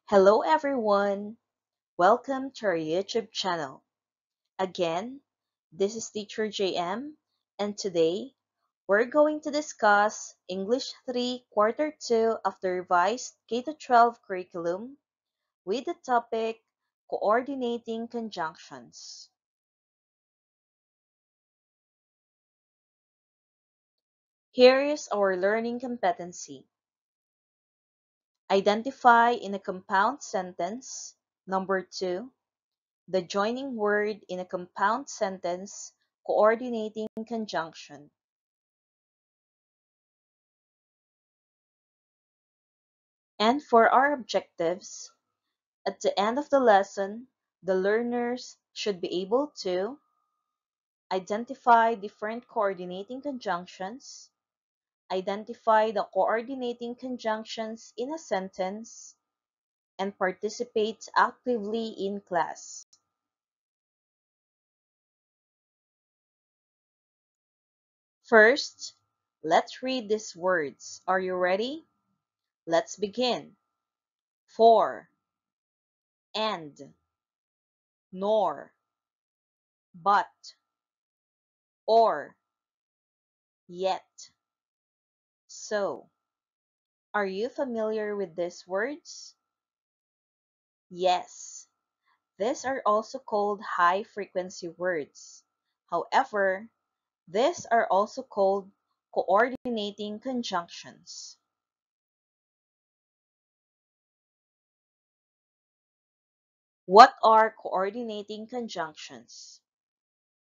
Hello everyone! Welcome to our YouTube channel. Again, this is Teacher JM, and today we're going to discuss English 3 Quarter 2 of the revised K-12 curriculum with the topic Coordinating Conjunctions. Here is our learning competency. Identify in a compound sentence. Number 2. The joining word in a compound sentence coordinating conjunction. And for our objectives, at the end of the lesson, the learners should be able to identify different coordinating conjunctions, identify the coordinating conjunctions in a sentence, and participate actively in class. First, let's read these words. Are you ready? Let's begin. For, and, nor, but, or, yet, so. Are you familiar with these words? Yes, these are also called high-frequency words. However, these are also called coordinating conjunctions. What are coordinating conjunctions?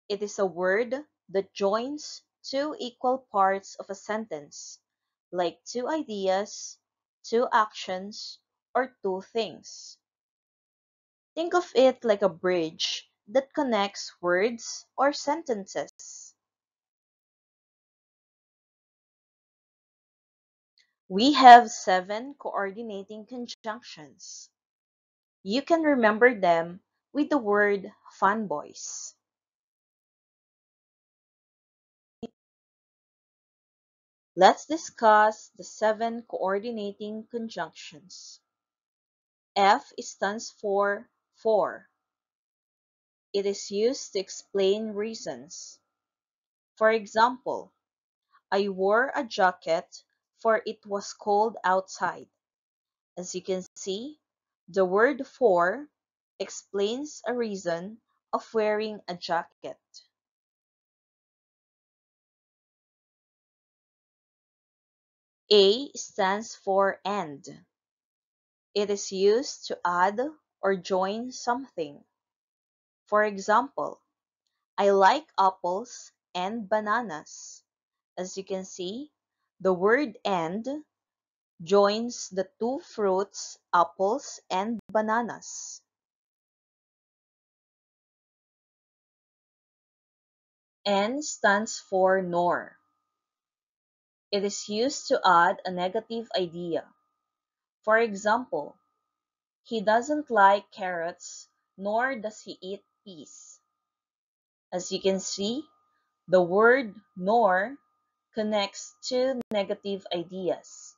It is a word that joins two equal parts of a sentence, like two ideas, two actions, or two things. Think of it like a bridge that connects words or sentences. We have 7 coordinating conjunctions. You can remember them with the word fanboys. Let's discuss the 7 coordinating conjunctions. F stands for. It is used to explain reasons. For example, I wore a jacket for it was cold outside. As you can see, the word for explains a reason of wearing a jacket. A stands for and. It is used to add or join something. For example, I like apples and bananas. As you can see, the word and joins the two fruits, apples and bananas. N stands for nor. It is used to add a negative idea. For example, he doesn't like carrots, nor does he eat peas. As you can see, the word nor connects two negative ideas.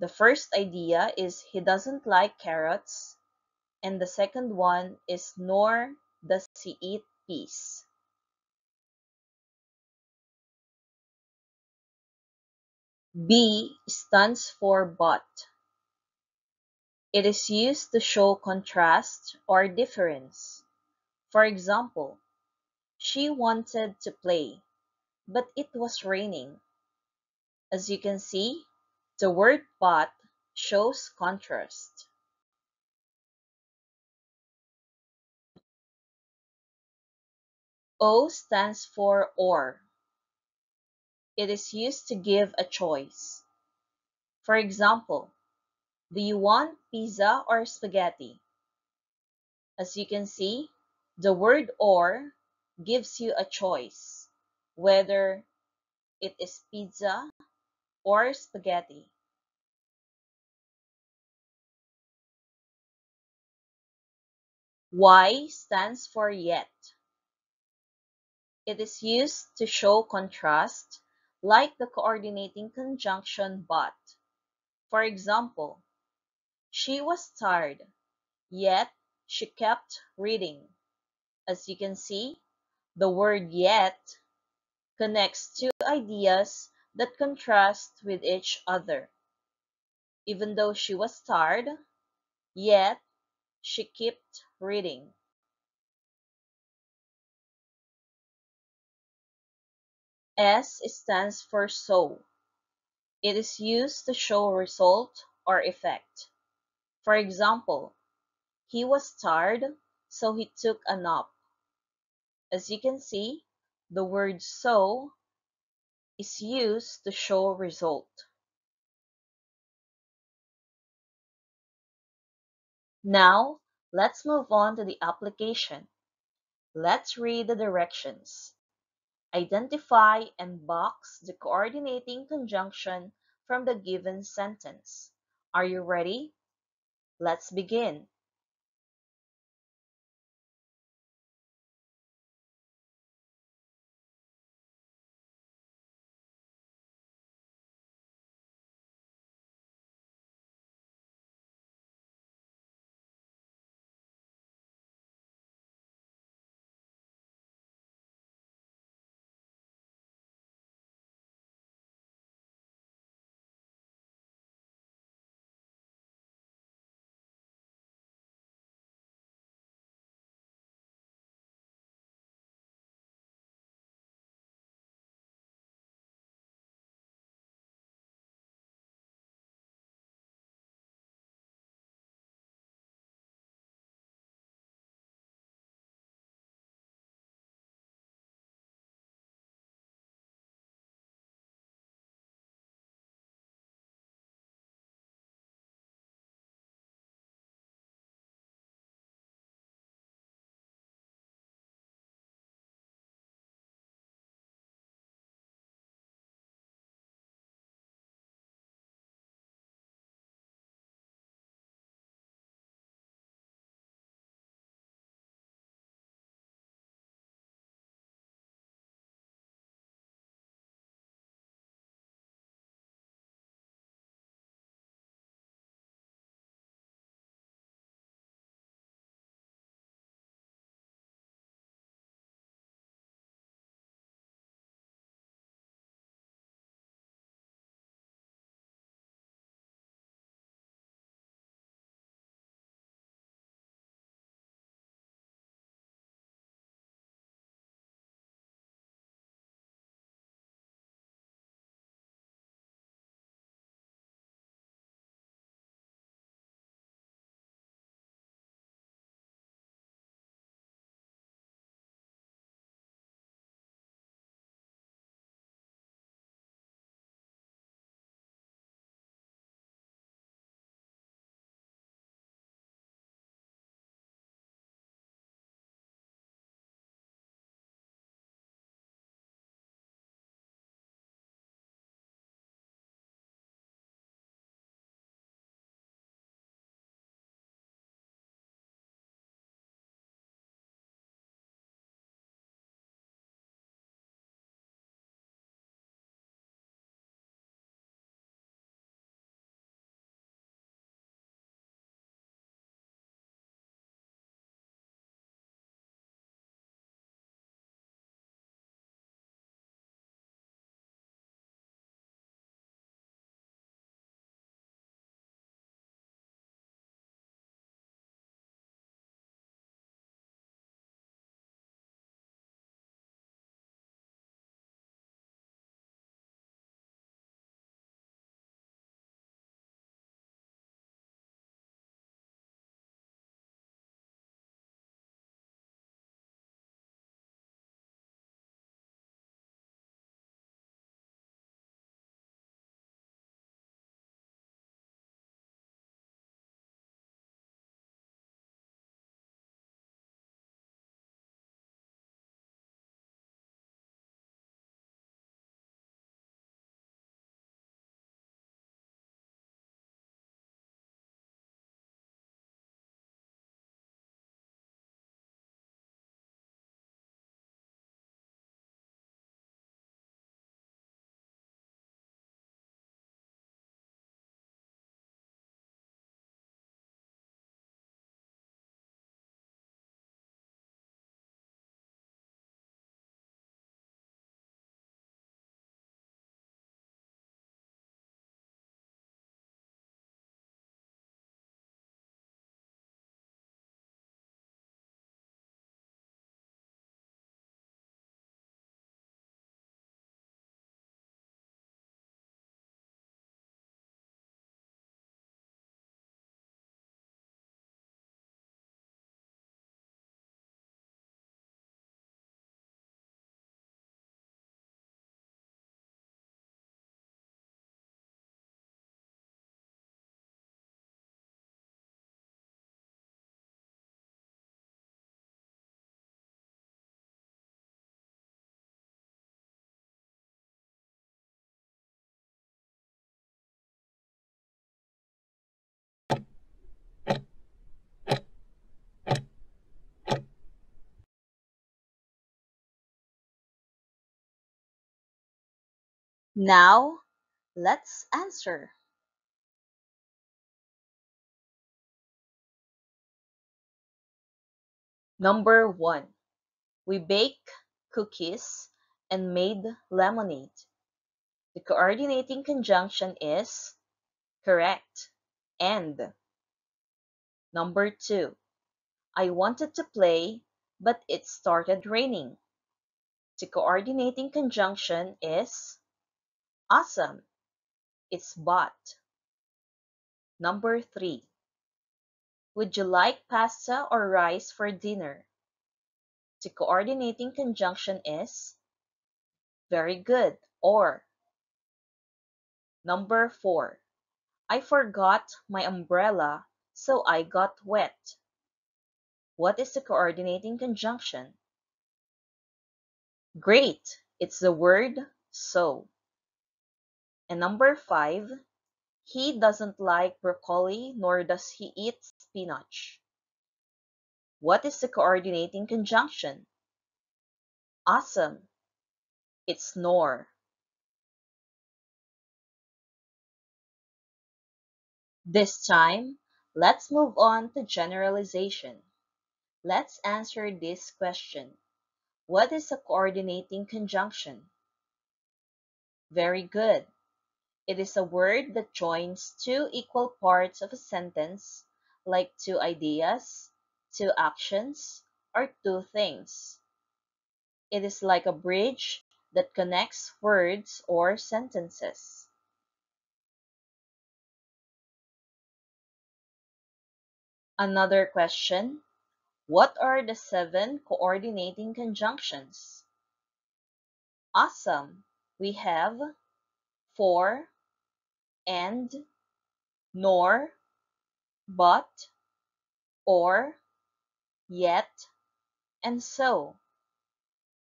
The first idea is he doesn't like carrots, and the second one is nor does he eat peas. B stands for but. It is used to show contrast or difference. For example, she wanted to play, but it was raining. As you can see, the word but shows contrast. O stands for or. It is used to give a choice. For example, do you want pizza or spaghetti? As you can see, the word or gives you a choice, whether it is pizza or spaghetti. Y stands for yet. It is used to show contrast, like the coordinating conjunction but. For example, She was tired, yet she kept reading. As you can see, the word yet connects two ideas that contrast with each other. Even though she was tired, yet she kept reading. S stands for so. It is used to show result or effect. For example, he was tired, so he took a nap. As you can see, the word so is used to show result. Now, let's move on to the application. Let's read the directions. Identify and box the coordinating conjunction from the given sentence. Are you ready? Let's begin. Now, let's answer. Number 1. We baked cookies and made lemonade. The coordinating conjunction is correct. And. Number 2. I wanted to play, but it started raining. The coordinating conjunction is awesome. It's bought. Number 3. Would you like pasta or rice for dinner? The coordinating conjunction is very good or. Number 4. I forgot my umbrella, so I got wet. What is the coordinating conjunction? Great! It's the word so. And number 5. He doesn't like broccoli nor does he eat spinach. What is the coordinating conjunction? Awesome! It's nor. This time, let's move on to generalization. Let's answer this question. What is a coordinating conjunction? Very good. It is a word that joins two equal parts of a sentence, like two ideas, two actions, or two things. It is like a bridge that connects words or sentences. Another question. What are the 7 coordinating conjunctions? Awesome! We have for, and, nor, but, or, yet, and so.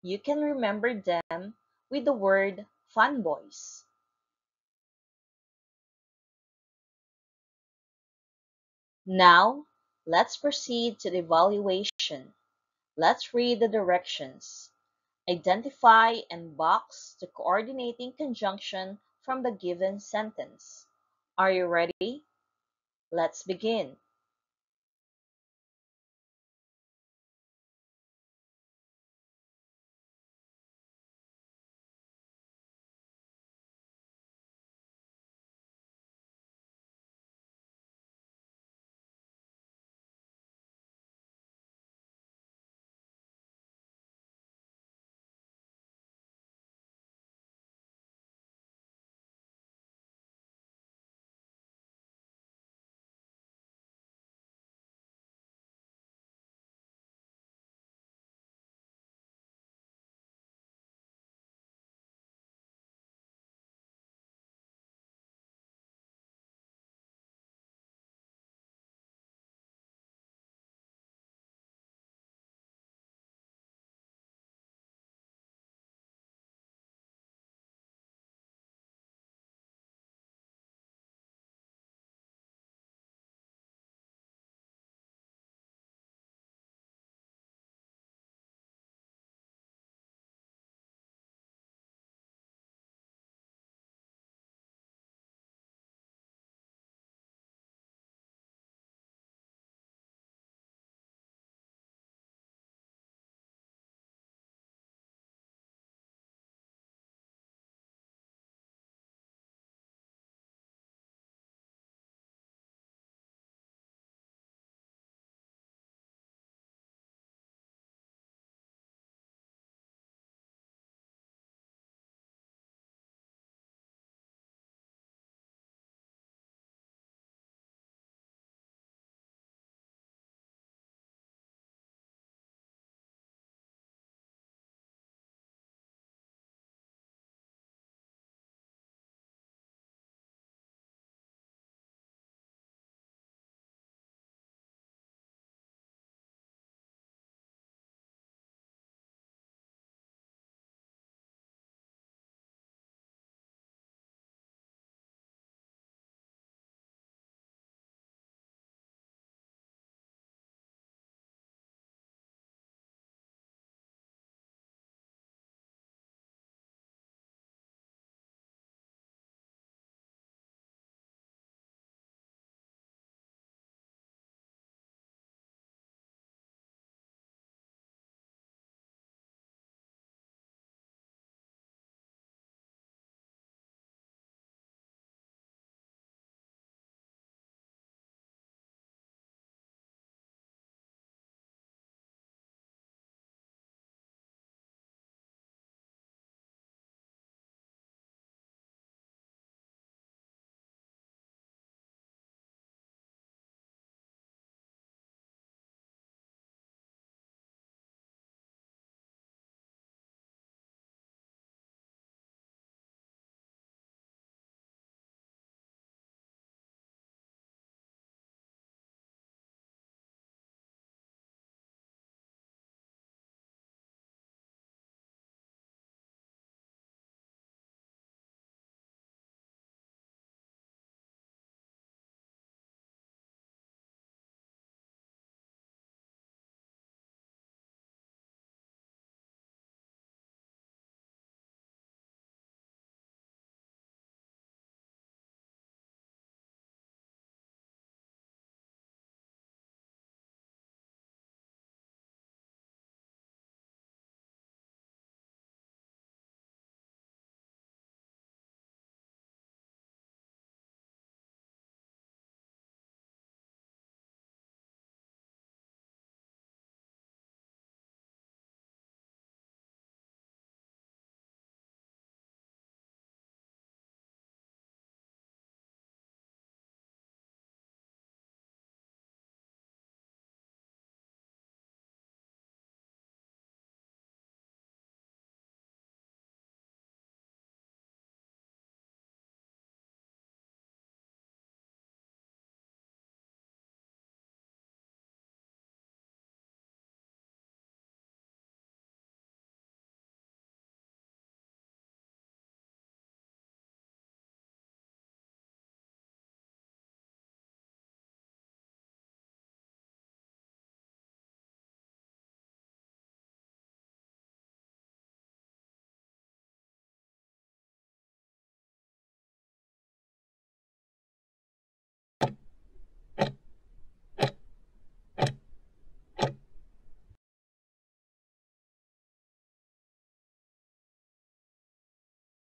You can remember them with the word fanboys. Now, let's proceed to the evaluation. Let's read the directions. Identify and box the coordinating conjunction from the given sentence. Are you ready? Let's begin.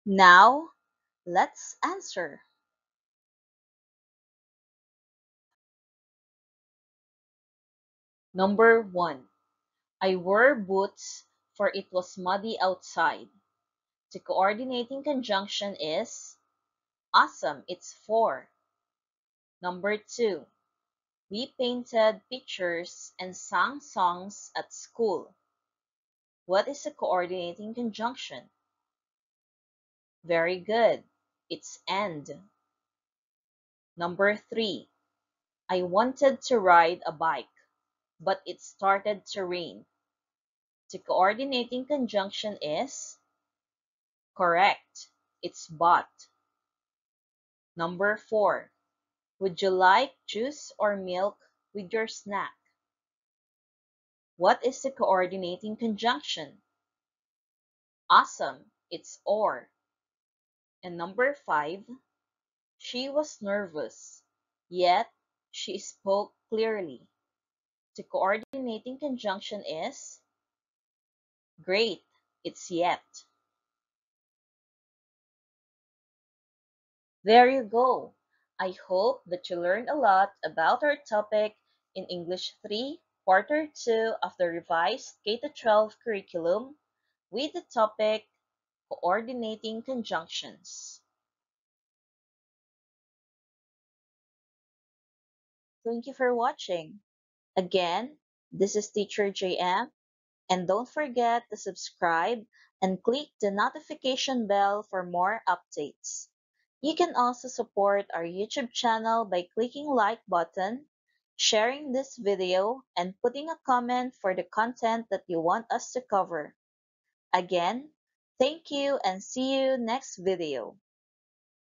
Now, let's answer. Number 1. I wore boots for it was muddy outside. The coordinating conjunction is awesome, it's 4. Number 2. We painted pictures and sang songs at school. What is a coordinating conjunction? Very good. It's and. Number 3. I wanted to ride a bike, but it started to rain. The coordinating conjunction is correct. It's but. Number 4. Would you like juice or milk with your snack? What is the coordinating conjunction? Awesome. It's or. And number 5. She was nervous, yet she spoke clearly. The coordinating conjunction is great. It's yet. There you go. I hope that you learned a lot about our topic in English 3, Quarter 2 of the revised K-12 curriculum with the topic Coordinating Conjunctions. Thank you for watching. Again, this is Teacher JM, and don't forget to subscribe and click the notification bell for more updates. You can also support our YouTube channel by clicking like button, sharing this video, and putting a comment for the content that you want us to cover. Again, thank you and see you next video.